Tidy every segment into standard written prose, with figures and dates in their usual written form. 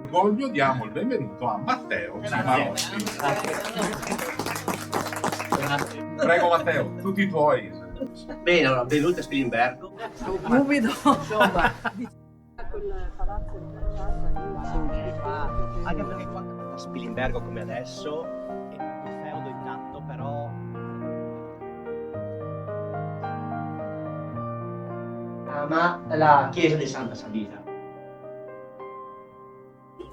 orgoglio diamo il benvenuto a Matteo Cimarotti. Prego Matteo, tutti tuoi. Bene, allora, benvenuti a Spilimbergo. Umido. Insomma, Quel palazzo di facciata anche perché qua a Spilimbergo come adesso è il feudo intatto, però ama la chiesa di Santa Sabina. Sì.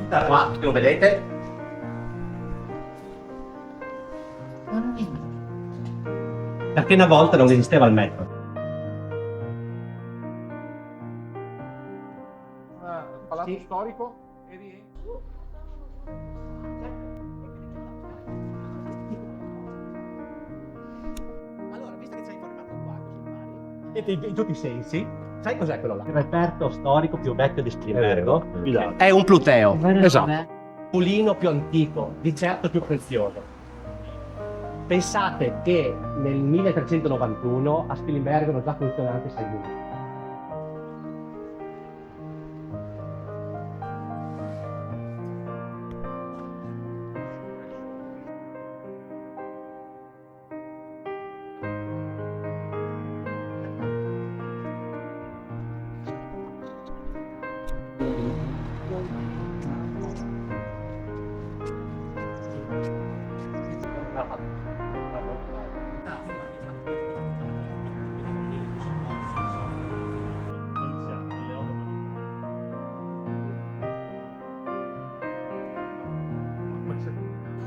Da qua, come vedete, perché una volta non esisteva il metro. Palazzo Sì. storico e rientro. Allora, visto che ci hai informato qua, così pari, in tutti i sensi, sai cos'è quello là? Il reperto storico più vecchio di Spilimbergo è un pluteo. Esatto. Pulino più antico, di certo più prezioso. Pensate che nel 1391 a Spilimbergo erano già funzionanti 6 muri.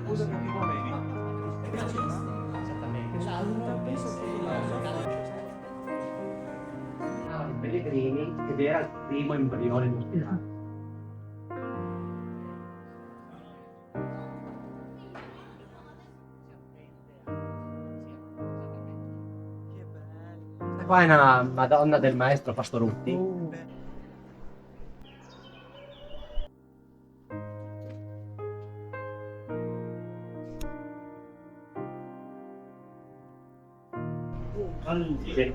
Scusa che ti volevi. I pellegrini ed era il primo embrione industriale. Questa qua è una Madonna del Maestro Pastorutti. Sì.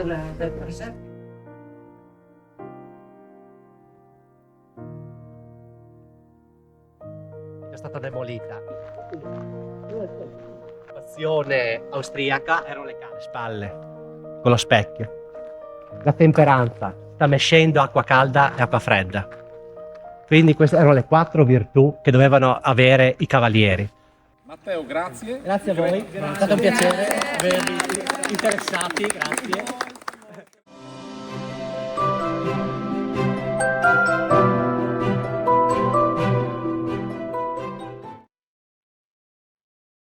del presepe. È stata demolita. L'occupazione austriaca erano le case spalle con lo specchio. La temperanza, sta mescendo acqua calda e acqua fredda. Quindi queste erano le 4 virtù che dovevano avere i cavalieri. Matteo, grazie. Grazie a voi, è stato un piacere avervi interessati, grazie.